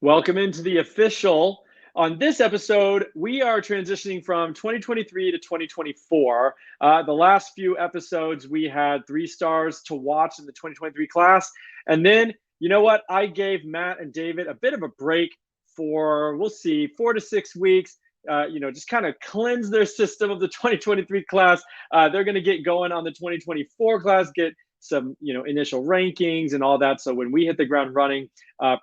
Welcome into the official. On this episode, we are transitioning from 2023 to 2024. The last few episodes, we had 3 stars to watch in the 2023 class. And then, you know what? I gave Matt and David a bit of a break for, we'll see, 4 to 6 weeks. Just kind of cleanse their system of the 2023 class. They're going to get going on the 2024 class, get some, initial rankings and all that. So when we hit the ground running,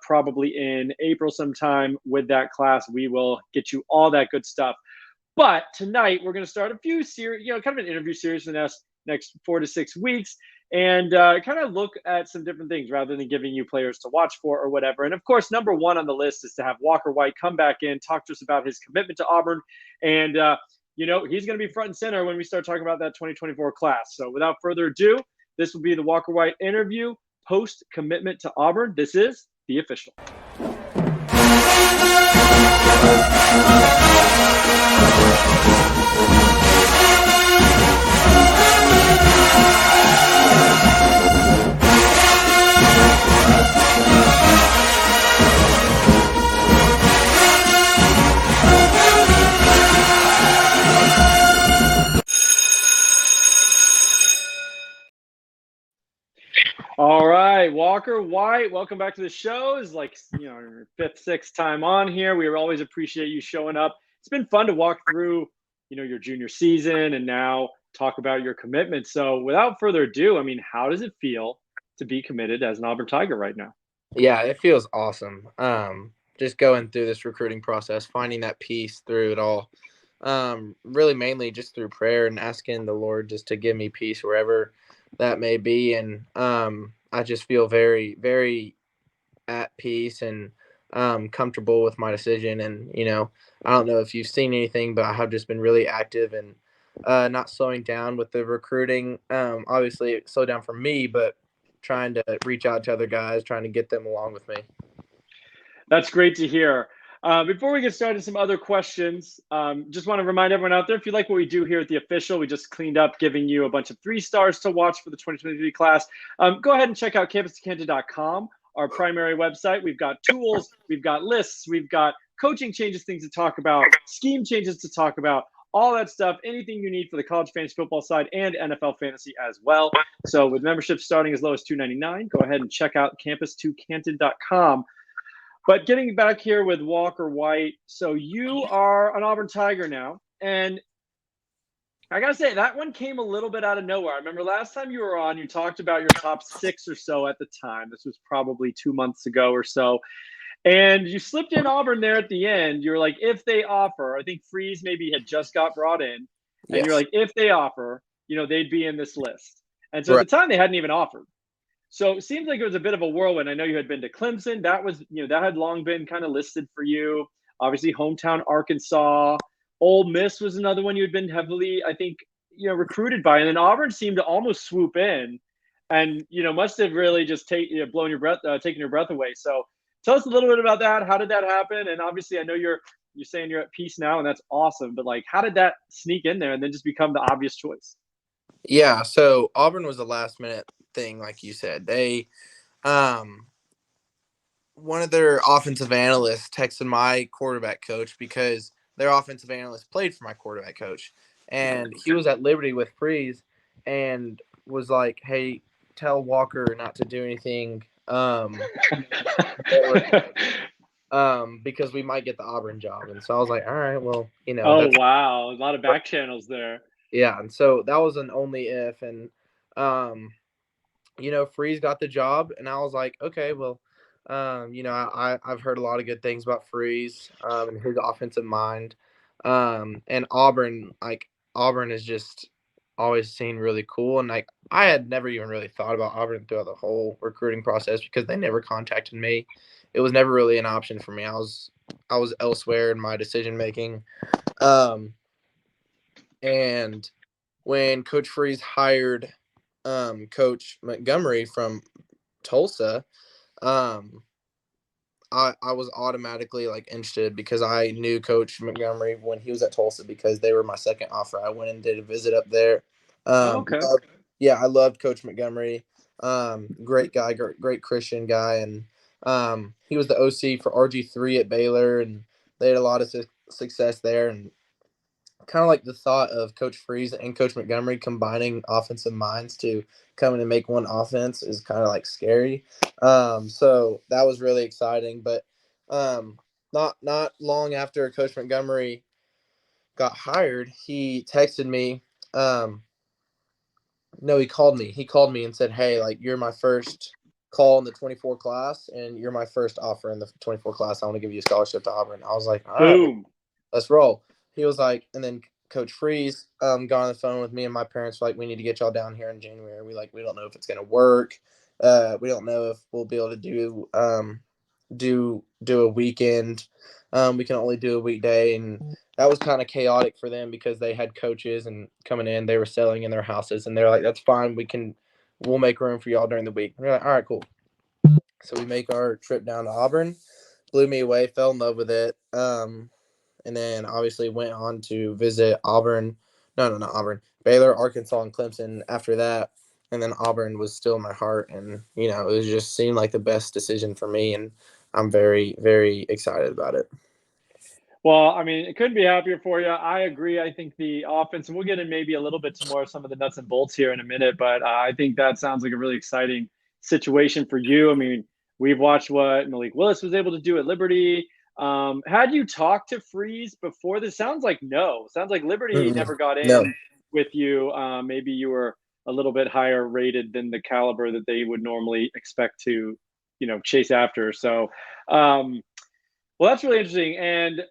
probably in April sometime with that class. We will get you all that good stuff. But tonight we're going to start a few series, kind of an interview series for the next 4 to 6 weeks, and kind of look at some different things rather than giving you players to watch for or whatever. And of course, number one on the list is to have Walker White come back in, talk to us about his commitment to Auburn, and he's going to be front and center when we start talking about that 2024 class. So without further ado, this will be the Walker White interview post commitment to Auburn. This is the official. All right, Walker White, welcome back to the show. It's like, your fifth, sixth time on here. We always appreciate you showing up. It's been fun to walk through, your junior season and now talk about your commitment. So without further ado, how does it feel to be committed as an Auburn Tiger right now? Yeah, it feels awesome. Just going through this recruiting process, finding that peace through it all. Really mainly just through prayer and asking the Lord just to give me peace wherever that may be. And I just feel very, very at peace and comfortable with my decision. And, I don't know if you've seen anything, but I have just been really active and not slowing down with the recruiting. Obviously, it slowed down for me, but trying to reach out to other guys, trying to get them along with me. That's great to hear. Before we get started, some other questions. Just want to remind everyone out there, if you like what we do here at the official, we just cleaned up giving you a bunch of 3 stars to watch for the 2023 class. Go ahead and check out campus2canton.com, our primary website. We've got tools, we've got lists, we've got coaching changes, things to talk about, scheme changes to talk about, all that stuff, anything you need for the college fantasy football side and NFL fantasy as well. So with memberships starting as low as $2.99, go ahead and check out campus2canton.com. But getting back here with Walker White, so you are an Auburn Tiger now, and I gotta say that one came a little bit out of nowhere. I remember last time you were on, you talked about your top 6 or so at the time. This was probably 2 months ago or so, and you slipped in Auburn there at the end. You were like, if they offer, I think Freeze maybe had just got brought in, and Yes. you're like, if they offer, they'd be in this list. And so at the time, they hadn't even offered. So it seems like it was a bit of a whirlwind. I know you had been to Clemson. That was, that had long been kind of listed for you. Obviously, hometown Arkansas. Ole Miss was another one you had been heavily, I think, recruited by. And then Auburn seemed to almost swoop in and, must have really just taken your breath away. So tell us a little bit about that. How did that happen? And obviously, I know you're saying you're at peace now, and that's awesome. But, how did that sneak in there and then just become the obvious choice? Yeah, so Auburn was a last minute thing, like you said. They one of their offensive analysts texted my quarterback coach because their offensive analyst played for my quarterback coach. And he was at Liberty with Freeze and was like, hey, tell Walker not to do anything because we might get the Auburn job. And so I was like, all right, well, Oh, wow. A lot of back channels there. Yeah, and so that was an only if. And, Freeze got the job, and I was like, okay, well, I've heard a lot of good things about Freeze and his offensive mind. And Auburn is just always seemed really cool. And I had never even really thought about Auburn throughout the whole recruiting process because they never contacted me. It was never really an option for me. I was elsewhere in my decision making. And when Coach Freeze hired Coach Montgomery from Tulsa, I was automatically interested because I knew Coach Montgomery when he was at Tulsa because they were my second offer. I went and did a visit up there. Okay. I loved Coach Montgomery. Great guy, great Christian guy, and He was the OC for RG3 at Baylor, and they had a lot of success there. And kind of like the thought of Coach Freeze and Coach Montgomery combining offensive minds to come in and make one offense is kind of like scary. So that was really exciting. But not long after Coach Montgomery got hired, he texted me. No, he called me. He called me and said, "Hey, like you're my first call in the 24 class, and you're my first offer in the 24 class. I want to give you a scholarship to Auburn." I was like, "All right, Boom. let's roll." He was like, and then Coach Freeze got on the phone with me and my parents were like, "We need to get y'all down here in January. We don't know if it's gonna work. We don't know if we'll be able to do a weekend. We can only do a weekday." And that was kind of chaotic for them because they had coaches and coming in, they were selling in their houses, and they're like, "That's fine. We'll make room for y'all during the week." And we're like, "All right, cool." So we make our trip down to Auburn. Blew me away. Fell in love with it. And then obviously went on to visit Auburn. No, not Auburn. Baylor, Arkansas, and Clemson after that. And then Auburn was still in my heart. And, it was just seemed like the best decision for me. And I'm very, very excited about it. Well, I mean, it couldn't be happier for you. I agree. I think the offense, and we'll get in maybe a little bit to more of some of the nuts and bolts here in a minute, but I think that sounds like a really exciting situation for you. I mean, we've watched what Malik Willis was able to do at Liberty. Had you talked to Freeze before this? Sounds like no. Sounds like Liberty Mm-mm. never got No. in with you. Maybe you were a little bit higher rated than the caliber that they would normally expect to, chase after. So, well, that's really interesting. And,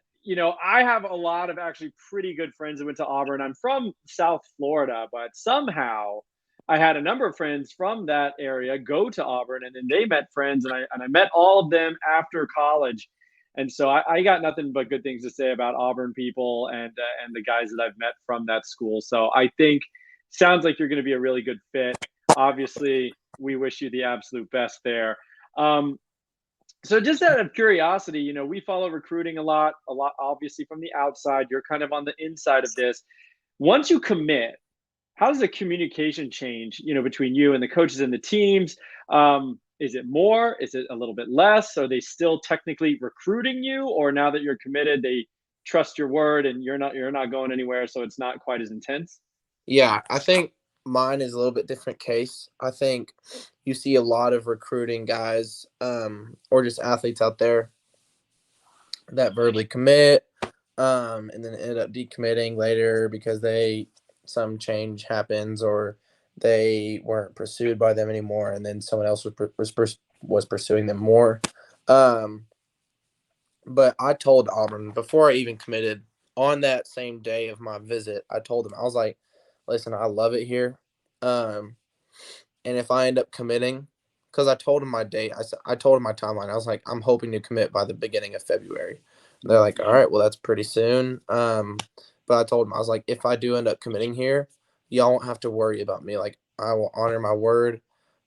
I have a lot of actually pretty good friends that went to Auburn. I'm from South Florida, but somehow I had a number of friends from that area go to Auburn, and then they met friends, and I met all of them after college. And so I got nothing but good things to say about Auburn people and the guys that I've met from that school. So I think sounds like you're going to be a really good fit. Obviously, we wish you the absolute best there. Um, so just out of curiosity, we follow recruiting a lot obviously from the outside. You're kind of on the inside of this. Once you commit, how does the communication change, between you and the coaches and the teams? Is it more? Is it a little bit less? Are they still technically recruiting you, or now that you're committed, they trust your word and you're not going anywhere, so it's not quite as intense? Yeah, I think mine is a little bit different case. I think you see a lot of recruiting guys or just athletes out there that verbally commit and then end up decommitting later because some change happens or they weren't pursued by them anymore, and then someone else was pursuing them more. Um, but I told Auburn before I even committed on that same day of my visit. I told them, I was like, "Listen, I love it here, um, and if I end up committing, because I told them my date, I told them my timeline. I was like, I'm hoping to commit by the beginning of February." They're like, "All right, well that's pretty soon." But I told them, I was like, "If I do end up committing here, y'all won't have to worry about me. Like I will honor my word.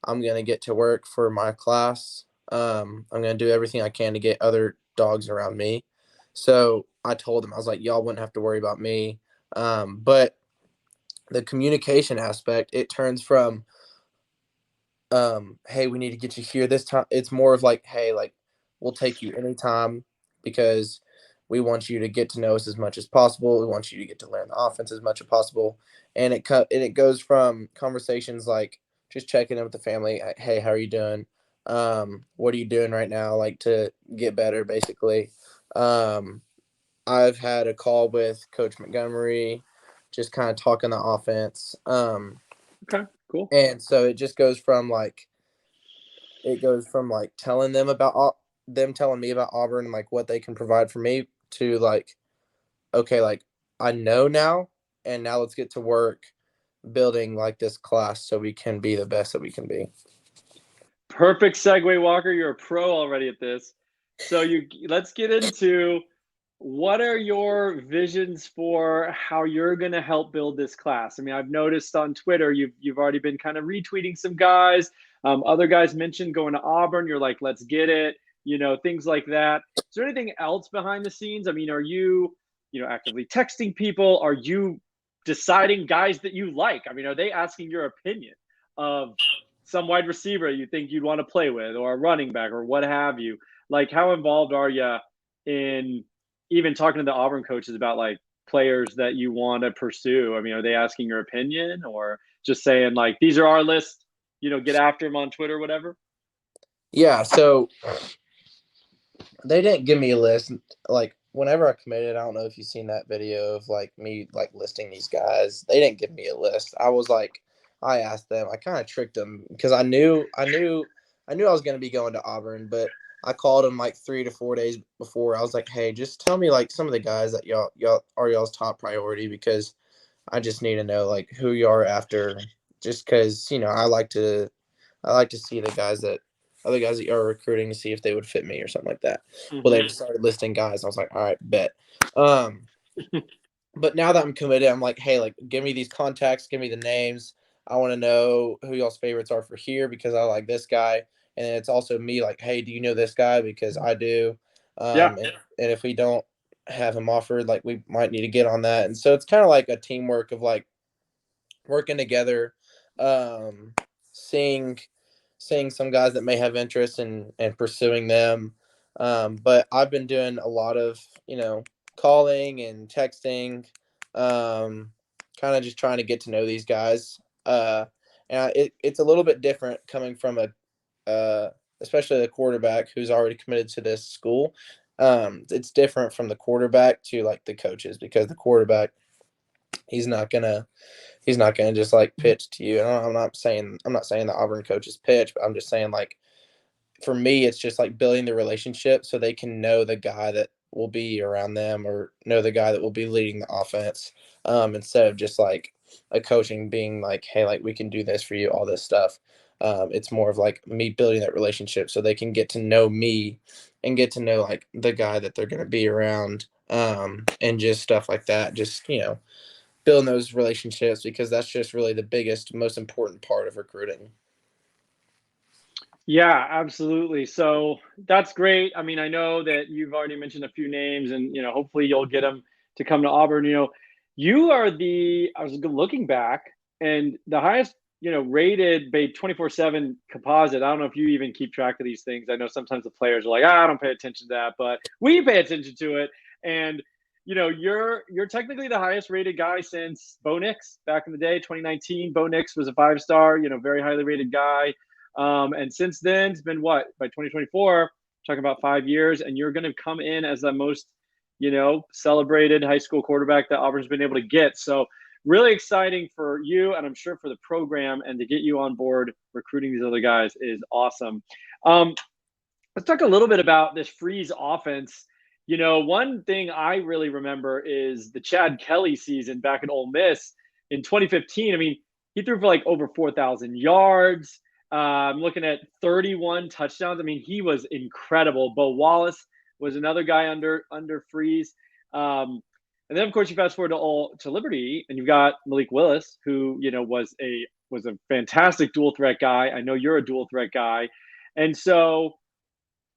I'm gonna get to work for my class. I'm gonna do everything I can to get other dogs around me." So I told them, I was like, "Y'all wouldn't have to worry about me." But the communication aspect, it turns from "Hey, we need to get you here this time." It's more of like, "Hey, like we'll take you anytime because we want you to get to know us as much as possible. We want you to get to learn the offense as much as possible." And it goes from conversations like just checking in with the family, "Hey, how are you doing? What are you doing right now? Like to get better, basically." Um, I've had a call with Coach Montgomery, just kind of talking the offense. Okay, cool. And so it goes from like telling them about them telling me about Auburn and like what they can provide for me to like, okay, like I know now, and now let's get to work building like this class so we can be the best that we can be. Perfect segue, Walker. You're a pro already at this. So let's get into what are your visions for how you're going to help build this class. I mean, I've noticed on Twitter you've already been kind of retweeting some guys. Other guys mentioned going to Auburn. You're like, let's get it. Things like that. Is there anything else behind the scenes? I mean, are you actively texting people? Are you deciding guys that you like? I mean, are they asking your opinion of some wide receiver you think you'd want to play with, or a running back, or what have you. Like, how involved are you in even talking to the Auburn coaches about like players that you want to pursue? I mean, are they asking your opinion, or just saying like these are our list? Get after them on Twitter, whatever. Yeah, so they didn't give me a list. Like whenever I committed, I don't know if you've seen that video of like me like listing these guys. They didn't give me a list. I was like, I asked them. I kind of tricked them because I was going to be going to Auburn, but I called them like 3 to 4 days before. I was like, hey, just tell me like some of the guys that y'all are y'all's top priority, because I just need to know like who you are after. Just because I like to see the guys that other guys that you're recruiting to see if they would fit me or something like that. Well, they just started listing guys. I was like, all right, bet. Um, but now that I'm committed, I'm like, hey, like, give me these contacts, give me the names. I want to know who y'all's favorites are for here because I like this guy, and it's also me like, hey, do you know this guy? Because I do. Yeah. And if we don't have him offered, like, we might need to get on that. And so it's kind of like a teamwork of like working together, um, seeing seeing some guys that may have interest and pursuing them. But I've been doing a lot of calling and texting, kind of just trying to get to know these guys. It's a little bit different coming from especially the quarterback who's already committed to this school. It's different from the quarterback to like the coaches, because the quarterback, he's not gonna he's not going to just like pitch to you. And I'm not saying the Auburn coaches pitch, but I'm just saying like for me, it's just like building the relationship so they can know the guy that will be around them or know the guy that will be leading the offense. Instead of just like a coaching being like, hey, like we can do this for you, all this stuff. It's more of like me building that relationship so they can get to know me and get to know like the guy that they're going to be around, and just stuff like that. Just building those relationships, because that's just really the biggest, most important part of recruiting. Yeah, absolutely. So that's great. I mean, I know that you've already mentioned a few names, and hopefully you'll get them to come to Auburn. You are I was looking back, and the highest rated 24/7 composite. I don't know if you even keep track of these things. I know sometimes the players are like, I don't pay attention to that, but we pay attention to it. And you're technically the highest rated guy since Bo Nix back in the day, 2019. Bo Nix was a 5-star, very highly rated guy. And since then, it's been what, by 2024, talking about 5 years, and you're going to come in as the most, celebrated high school quarterback that Auburn's been able to get. So really exciting for you, and I'm sure for the program, and to get you on board recruiting these other guys is awesome. Let's talk a little bit about this Freeze offense. One thing I really remember is the Chad Kelly season back in Ole Miss in 2015. I mean, he threw for like over 4,000 yards. I'm looking at 31 touchdowns. I mean, he was incredible. Bo Wallace was another guy under Freeze. And then of course you fast forward to Liberty, and you've got Malik Willis, who was a fantastic dual threat guy. I know you're a dual threat guy, and so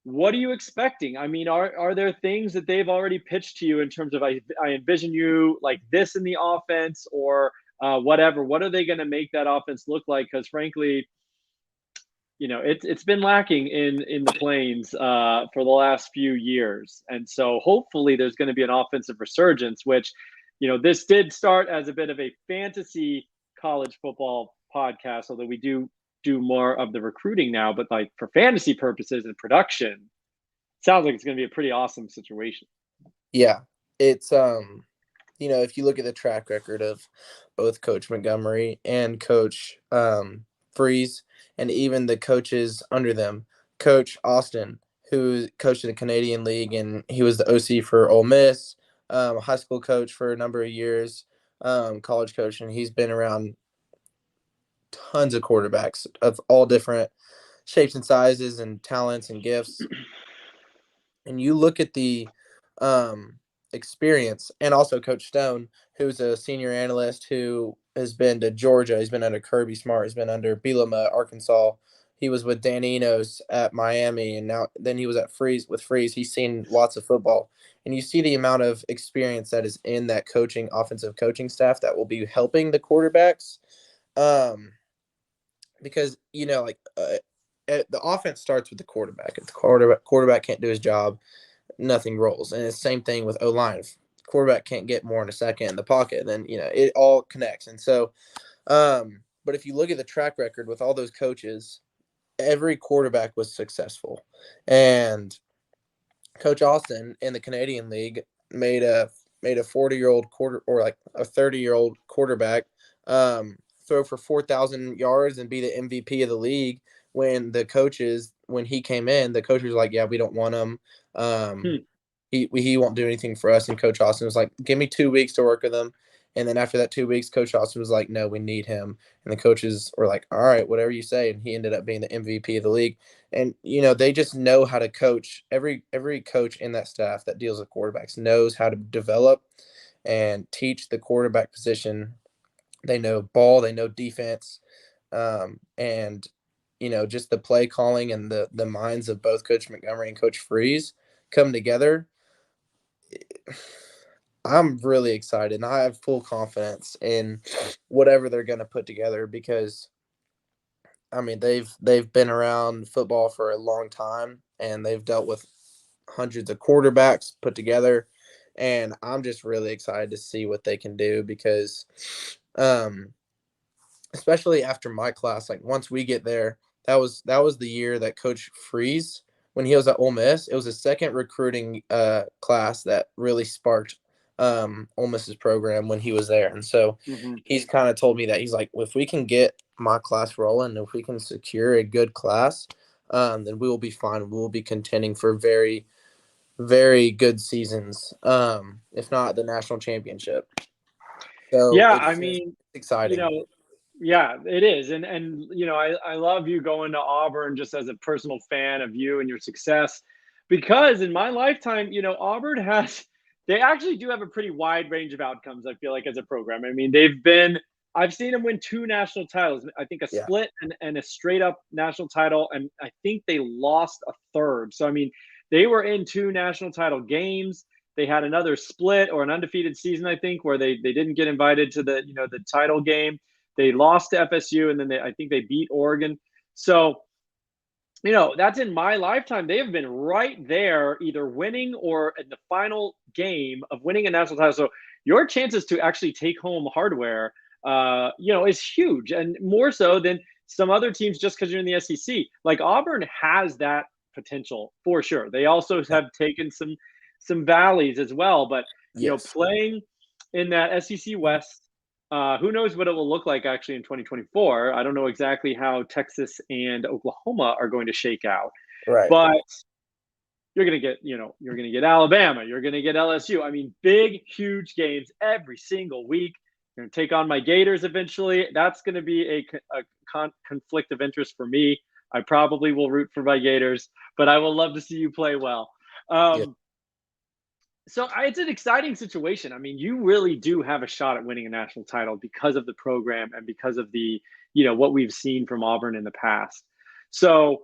what are you expecting? I mean, are there things that they've already pitched to you in terms of I envision you like this in the offense, or whatever? What are they going to make that offense look like? Because frankly, it's been lacking in the Plains for the last few years, and so hopefully there's going to be an offensive resurgence. Which, this did start as a bit of a fantasy college football podcast, although we do more of the recruiting now. But like for fantasy purposes and production, sounds like it's going to be a pretty awesome situation. Yeah, it's if you look at the track record of both Coach Montgomery and Coach Freeze, and even the coaches under them, Coach Austin, who coached in the Canadian League, and he was the OC for Ole Miss, high school coach for a number of years, college coach, and he's been around tons of quarterbacks of all different shapes and sizes and talents and gifts. And you look at the experience, and also Coach Stone, who's a senior analyst who has been to Georgia. He's been under Kirby Smart. He's been under Bielema, Arkansas. He was with Dan Enos at Miami, and then he was at Freeze. He's seen lots of football, and you see the amount of experience that is in that offensive coaching staff that will be helping the quarterbacks. because the offense starts with the quarterback. If the quarterback can't do his job, nothing rolls. And it's the same thing with O-line. If the quarterback can't get more in a second in the pocket, then it all connects. And so, but if you look at the track record with all those coaches, every quarterback was successful. And Coach Austin in the Canadian League made a 40-year-old quarter, or like a 30-year-old quarterback, throw for 4,000 yards and be the MVP of the league. When he came in, the coach was like, "Yeah, we don't want him. Hmm. He won't do anything for us." And Coach Austin was like, "Give me 2 weeks to work with him." And then after that 2 weeks, Coach Austin was like, "No, we need him." And the coaches were like, "All right, whatever you say." And he ended up being the MVP of the league. And they just know how to coach. Every coach in that staff that deals with quarterbacks knows how to develop and teach the quarterback position. They know ball, they know defense, and just the play calling and the minds of both Coach Montgomery and Coach Freeze come together. I'm really excited, and I have full confidence in whatever they're going to put together, because I mean they've been around football for a long time, and they've dealt with hundreds of quarterbacks put together, and I'm just really excited to see what they can do, because um especially after my class, like once we get there, that was the year that Coach Freeze, when he was at Ole Miss, it was his second recruiting class that really sparked Ole Miss's program when he was there. And so Mm-hmm. he's kind of told me that he's like, if we can get my class rolling, if we can secure a good class, then we will be fine. We will be contending for very, very good seasons, if not the national championship. So Yeah, I it's just mean, you exciting. know, yeah, it is. And I love you going to Auburn just as a personal fan of you and your success, because in my lifetime, Auburn has they actually do have a pretty wide range of outcomes, I feel like, as a program. I mean, I've seen them win two national titles. I think a Yeah. split and a straight up national title, and I think they lost a third. So I mean, they were in two national title games. They had another split or an undefeated season, I think, where they didn't get invited to the title game. They lost to FSU, and then I think they beat Oregon. So that's in my lifetime. They have been right there, either winning or in the final game of winning a national title. So your chances to actually take home hardware, is huge, and more so than some other teams just because you're in the SEC. Like Auburn has that potential for sure. They also Yeah. have taken some valleys as well, but Yes. playing in that SEC West. Who knows what it will look like actually in 2024? I don't know exactly how Texas and Oklahoma are going to shake out, Right. but you're going to get Alabama, you're going to get LSU. I mean, big, huge games every single week. You're going to take on my Gators eventually. That's going to be a conflict of interest for me. I probably will root for my Gators, but I will love to see you play well. Yeah. Um, so it's an exciting situation. I mean, you really do have a shot at winning a national title because of the program and because of the, what we've seen from Auburn in the past. So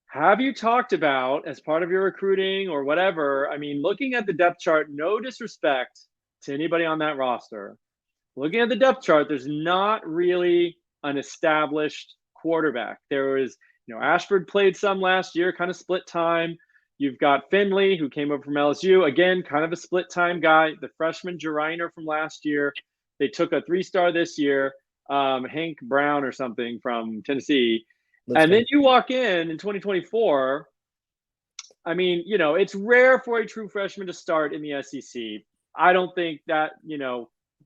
have you talked about, as part of your recruiting or whatever? I mean, looking at the depth chart, no disrespect to anybody on that roster. Looking at the depth chart, there's not really an established quarterback. There was, Ashford played some last year, kind of split time. You've got Finley, who came over from LSU, again, kind of a split time guy. The freshman Jariner from last year. They took a 3-star this year, Hank Brown or something from Tennessee. And then Lipscomb. you walk in 2024. I mean, it's rare for a true freshman to start in the SEC. I don't think that,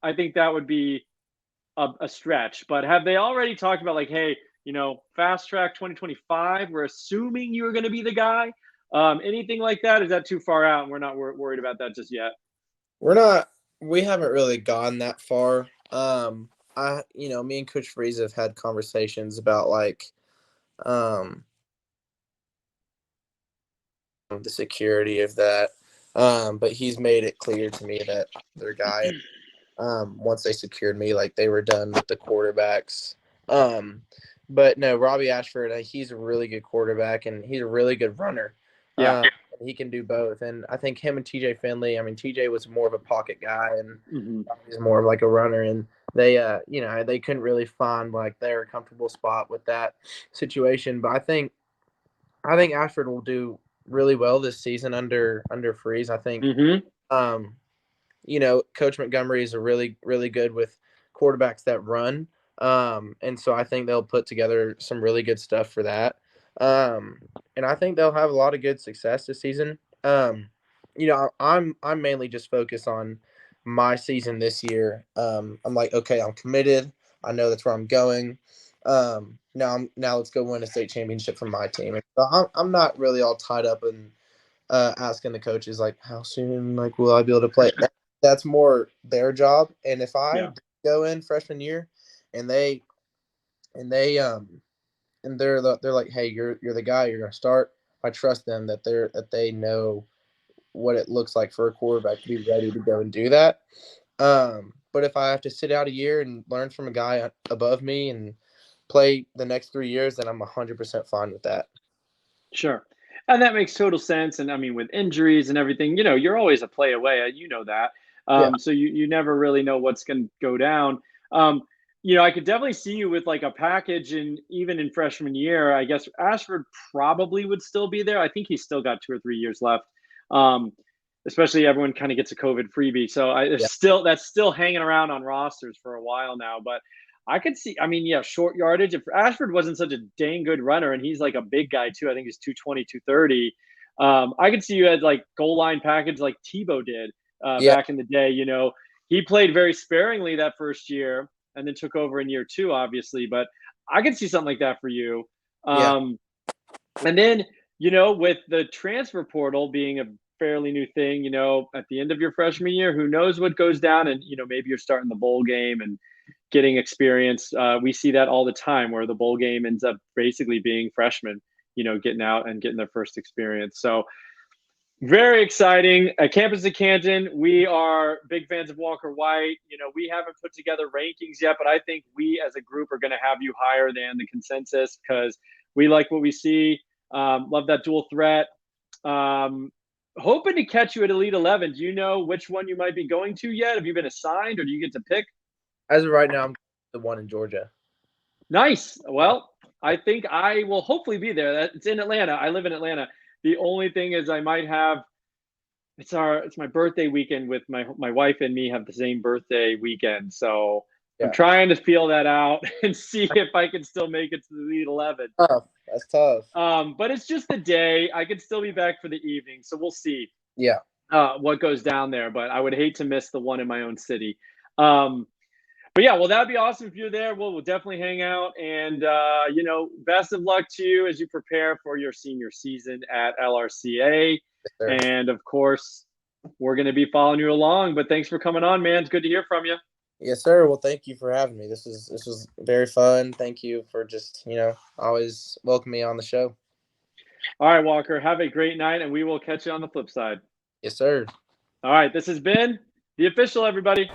I think that would be a stretch. But have they already talked about, like, hey, fast track 2025? We're assuming you're going to be the guy. Anything like that? Is that too far out? And we're not worried about that just yet. We haven't really gone that far. Me and Coach Freeze have had conversations about like the security of that. But he's made it clear to me that their guy, once they secured me, like they were done with the quarterbacks. But no, Robbie Ashford, he's a really good quarterback, and he's a really good runner. Yeah. He can do both. And I think him and TJ Finley, I mean, TJ was more of a pocket guy, and Mm-hmm. he's more of like a runner. And they they couldn't really find like their comfortable spot with that situation. But I think Ashford will do really well this season under Freeze. I think Mm-hmm. um, Coach Montgomery is a really, really good with quarterbacks that run. And so I think they'll put together some really good stuff for that. Um, and I think they'll have a lot of good success this season. I'm mainly just focused on my season this year. I'm like, okay, I'm committed. I know that's where I'm going. Now let's go win a state championship for my team. And so I'm not really all tied up in asking the coaches like how soon like will I be able to play. That's more their job. And if I Yeah. go in freshman year and they're like, hey, you're the guy, you're gonna start. I trust them that they know what it looks like for a quarterback to be ready to go and do that. But if I have to sit out a year and learn from a guy above me and play the next 3 years, then I'm 100% fine with that. Sure. And that makes total sense. And I mean, with injuries and everything, you're always a play away. You know that. Yeah, So you never really know what's going to go down. Um, I could definitely see you with like a package, and even in freshman year, I guess Ashford probably would still be there. I think he's still got 2 or 3 years left. Um, Especially everyone kind of gets a COVID freebie, so yeah, that's still hanging around on rosters for a while now. But I could see, I mean, yeah, short yardage. If Ashford wasn't such a dang good runner, and he's like a big guy too, I think he's 220, 230. I could see you as like goal line package like Tebow did yeah, back in the day. He played very sparingly that first year and then took over in year two, obviously. But I could see something like that for you. yeah. Um, and then, with the transfer portal being a fairly new thing, at the end of your freshman year, who knows what goes down? And, maybe you're starting the bowl game and getting experience. We see that all the time where the bowl game ends up basically being freshmen, getting out and getting their first experience. So very exciting. At Campus at Canton, we are big fans of Walker White. We haven't put together rankings yet, but I think we as a group are going to have you higher than the consensus because we like what we see. Love that dual threat. Hoping to catch you at Elite 11. Do you know which one you might be going to yet? Have you been assigned or do you get to pick? As of right now, I'm the one in Georgia. Nice. Well, I think I will hopefully be there. It's in Atlanta. I live in Atlanta. The only thing is I might have it's my birthday weekend with my wife and me have the same birthday weekend. So I'm Yeah, trying to feel that out and see if I can still make it to the Elite 11. tough. That's tough. But it's just the day. I could still be back for the evening. So we'll see Yeah, what goes down there. But I would hate to miss the one in my own city. But yeah, well, that'd be awesome if you're there. We'll definitely hang out. And, best of luck to you as you prepare for your senior season at LRCA. yes, sir. And of course, we're going to be following you along. But thanks for coming on, man. It's good to hear from you. Yes, sir. Well, thank you for having me. This was very fun. Thank you for just always welcome me on the show. All right, Walker, have a great night, and we will catch you on the flip side. Yes, sir. All right, this has been The Official, everybody.